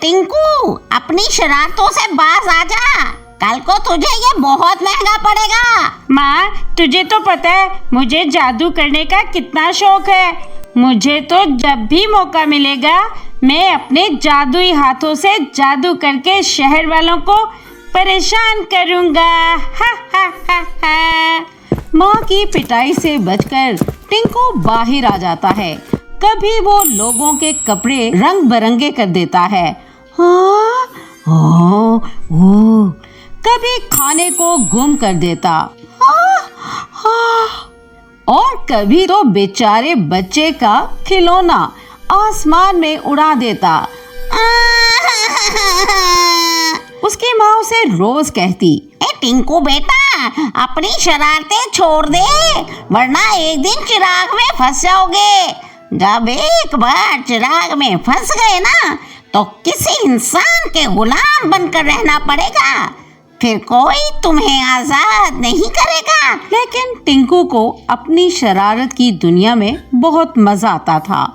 टिंकू, अपनी शरारतों से बाज आ जा, कल को तुझे ये बहुत महंगा पड़ेगा। माँ, तुझे तो पता है मुझे जादू करने का कितना शौक है। मुझे तो जब भी मौका मिलेगा मैं अपने जादुई हाथों से जादू करके शहर वालों को परेशान करूँगा। हा हा हा हा। माँ की पिटाई से बचकर टिंकू बाहर आ जाता है। कभी वो लोगों के कपड़े रंग बिरंगे कर देता है। हाँ, कभी खाने को गुम कर देता। और कभी तो बेचारे बच्चे का खिलौना आसमान में उड़ा देता। उसकी माँ उसे रोज कहती, ए टिंकू बेटा, अपनी शरारतें छोड़ दे, वरना एक दिन चिराग में फंस जाओगे। जब एक बार चिराग में फंस गए ना, तो किसी इंसान के गुलाम बनकर रहना पड़ेगा, फिर कोई तुम्हें आजाद नहीं करेगा। लेकिन टिंकू को अपनी शरारत की दुनिया में बहुत मजा आता था।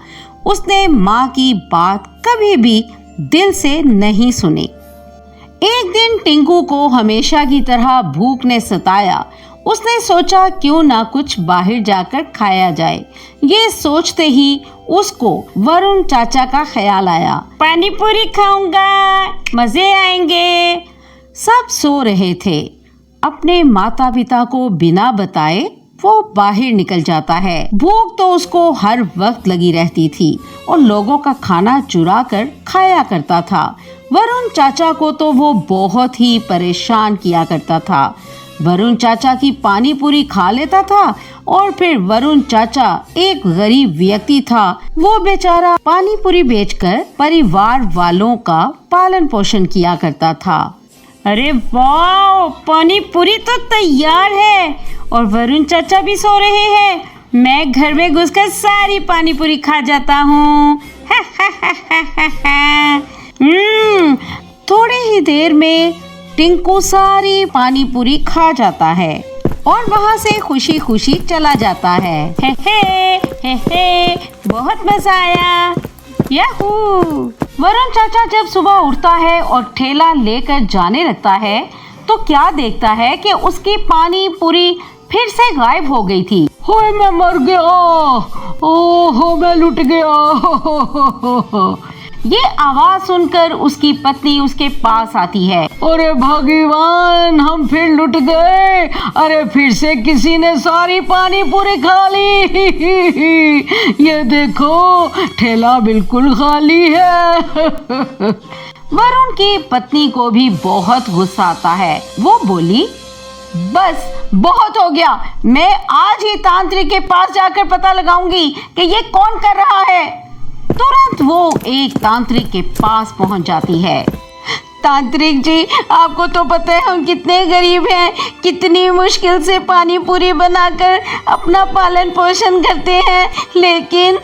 उसने माँ की बात कभी भी दिल से नहीं सुनी। एक दिन टिंकू को हमेशा की तरह भूख ने सताया। उसने सोचा क्यों ना कुछ बाहर जाकर खाया जाए। ये सोचते ही उसको वरुण चाचा का ख्याल आया। पानी पूरी खाऊंगा, मजे आएंगे। सब सो रहे थे। अपने माता पिता को बिना बताए वो बाहर निकल जाता है। भूख तो उसको हर वक्त लगी रहती थी और लोगों का खाना चुरा कर खाया करता था। वरुण चाचा को तो वो बहुत ही परेशान किया करता था। वरुण चाचा की पानी पूरी खा लेता था और फिर वरुण चाचा एक गरीब व्यक्ति था। वो बेचारा पानी पूरी बेचकर परिवार वालों का पालन पोषण किया करता था। अरे वाह, पानी पूरी तो तैयार है और वरुण चाचा भी सो रहे हैं। मैं घर में घुसकर सारी पानी पूरी खा जाता हूँ। थोड़ी ही देर में टिंकू सारी पानी पूरी खा जाता है और वहाँ से खुशी खुशी चला जाता है। हे, बहुत मजा आया। याहू। वरुण चाचा जब सुबह उठता है और ठेला लेकर जाने लगता है तो क्या देखता है कि उसकी पानी पूरी फिर से गायब हो गई थी। होए, मैं मर गया, ओहो मैं लुट गया। ये आवाज सुनकर उसकी पत्नी उसके पास आती है। अरे भगवान, हम फिर लुट गए। अरे फिर से किसी ने सारी पानी पूरी खा ली। ये देखो, ठेला बिल्कुल खाली है। वरुण की पत्नी को भी बहुत गुस्सा आता है। वो बोली, बस बहुत हो गया, मैं आज ही तांत्रिक के पास जाकर पता लगाऊंगी कि ये कौन कर रहा है। तुरंत वो एक तांत्रिक के पास पहुंच जाती है। तांत्रिक जी, आपको तो पता है हम कितने गरीब हैं, कितनी मुश्किल से पानी पूरी बनाकर अपना पालन पोषण करते हैं, लेकिन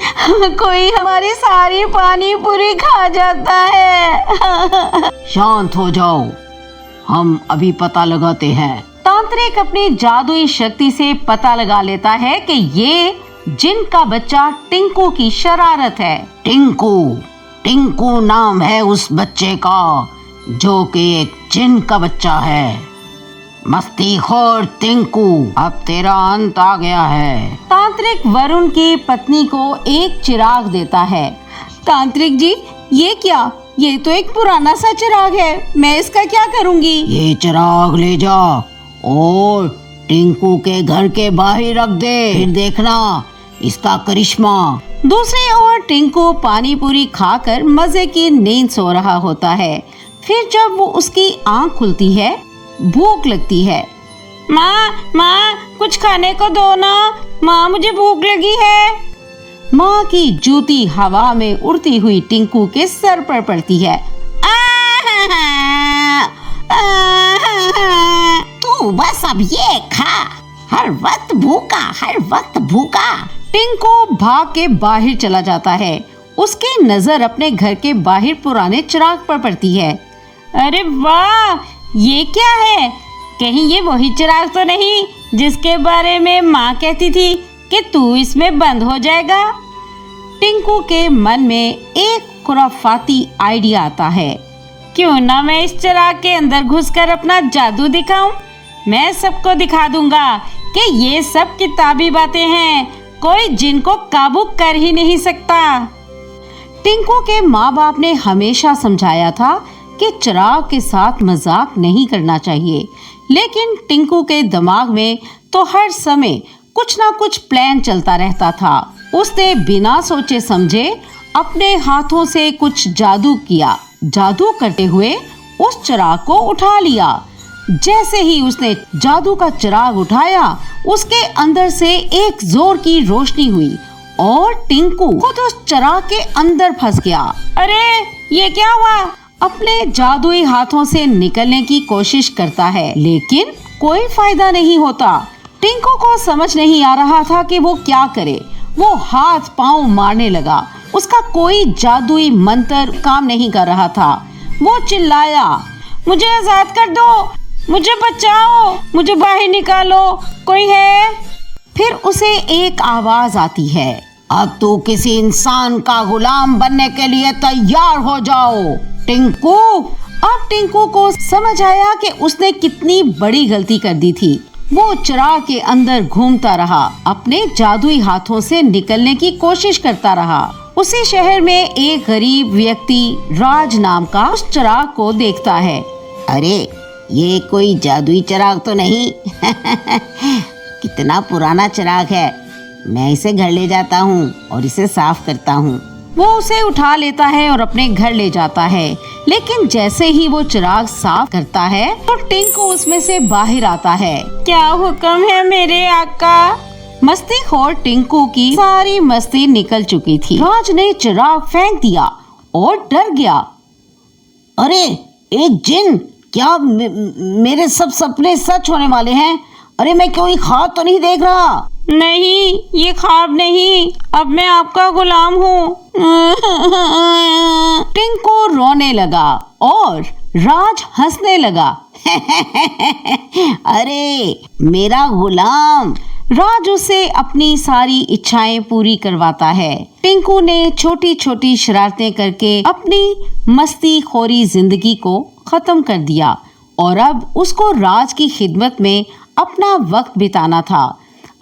कोई हमारी सारी पानी पूरी खा जाता है। शांत हो जाओ, हम अभी पता लगाते हैं। तांत्रिक अपनी जादुई शक्ति से पता लगा लेता है कि ये जिन का बच्चा टिंकू की शरारत है। टिंकू नाम है उस बच्चे का, जो कि एक जिन का बच्चा है। मस्तीखोर टिंकू, अब तेरा अंत आ गया है। तांत्रिक वरुण की पत्नी को एक चिराग देता है। तांत्रिक जी, ये क्या? ये तो एक पुराना सा चिराग है, मैं इसका क्या करूँगी? ये चिराग ले जा और टिंकू के घर के बाहर रख दे, फिर देखना इसका करिश्मा। दूसरी ओर टिंकू पानी पूरी खाकर मजे की नींद सो रहा होता है। फिर जब वो उसकी आंख खुलती है, भूख लगती है। माँ, कुछ खाने को दो ना, माँ मुझे भूख लगी है। माँ की जूती हवा में उड़ती हुई टिंकू के सर पर पड़ती है। तू बस अब ये खा, हर वक्त भूखा। टिंकू भाग के बाहर चला जाता है। उसकी नजर अपने घर के बाहर पुराने चिराग पर पड़ती है। अरे वाह, ये क्या है? कहीं ये वही चिराग तो नहीं जिसके बारे में माँ कहती थी कि तू इसमें बंद हो जाएगा? टिंकू के मन में एक खुराफाती आइडिया आता है। क्यों ना मैं इस चिराग के अंदर घुसकर अपना जादू दिखाऊं। मैं सबको दिखा दूंगा कि ये सब किताबी बातें हैं, कोई जिनको काबू कर ही नहीं सकता। टिंकू के माँ बाप ने हमेशा समझाया था कि चिराग के साथ मजाक नहीं करना चाहिए, लेकिन टिंकू के दिमाग में तो हर समय कुछ ना कुछ प्लान चलता रहता था। उसने बिना सोचे समझे अपने हाथों से कुछ जादू किया। जादू करते हुए उस चिराग को उठा लिया। जैसे ही उसने जादू का चिराग उठाया, उसके अंदर से एक जोर की रोशनी हुई और टिंकू खुद उस चिराग के अंदर फंस गया। अरे ये क्या हुआ? अपने जादुई हाथों से निकलने की कोशिश करता है, लेकिन कोई फायदा नहीं होता। टिंकू को समझ नहीं आ रहा था कि वो क्या करे। वो हाथ पांव मारने लगा। उसका कोई जादुई मंत्र काम नहीं कर रहा था। वो चिल्लाया, मुझे आजाद कर दो, मुझे बचाओ, मुझे बाहर निकालो, कोई है? फिर उसे एक आवाज आती है, अब तू किसी इंसान का गुलाम बनने के लिए तैयार हो जाओ टिंकू। अब टिंकू को समझ आया कि उसने कितनी बड़ी गलती कर दी थी। वो चिराग के अंदर घूमता रहा, अपने जादुई हाथों से निकलने की कोशिश करता रहा। उसी शहर में एक गरीब व्यक्ति राज नाम का उस चिराग को देखता है। अरे ये कोई जादुई चिराग तो नहीं कितना पुराना चिराग है। मैं इसे घर ले जाता हूँ और इसे साफ करता हूँ। वो उसे उठा लेता है और अपने घर ले जाता है, लेकिन जैसे ही वो चिराग साफ करता है तो टिंकू उसमें से बाहर आता है। क्या हुक्म है मेरे आका? मस्तीखोर टिंकू की सारी मस्ती निकल चुकी थी। राज ने चिराग फेंक दिया और डर गया। अरे एक जिन, क्या मेरे सब सपने सच होने वाले हैं? अरे मैं कोई ख्वाब तो नहीं देख रहा? नहीं, ये ख्वाब नहीं, अब मैं आपका गुलाम हूँ। टिंकू रोने लगा और राज हंसने लगा। अरे मेरा गुलाम। राज उसे अपनी सारी इच्छाएं पूरी करवाता है। टिंकू ने छोटी छोटी शरारतें करके अपनी मस्तीखोरी जिंदगी को खत्म कर दिया और अब उसको राज की खिदमत में अपना वक्त बिताना था।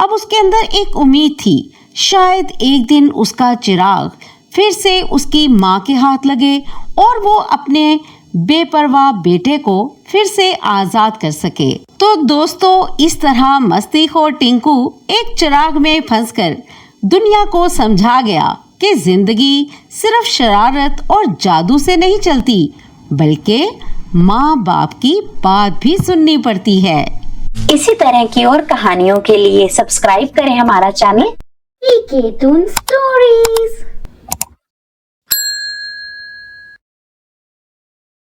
अब उसके अंदर एक उम्मीद थी, शायद एक दिन उसका चिराग फिर से उसकी माँ के हाथ लगे और वो अपने बेपरवाह बेटे को फिर से आजाद कर सके। तो दोस्तों, इस तरह मस्तीखोर टिंकू एक चिराग में फंसकर दुनिया को समझा गया कि जिंदगी सिर्फ शरारत और जादू से नहीं चलती, बल्कि माँ बाप की बात भी सुननी पड़ती है। इसी तरह की और कहानियों के लिए सब्सक्राइब करें हमारा चैनल केतून स्टोरीज।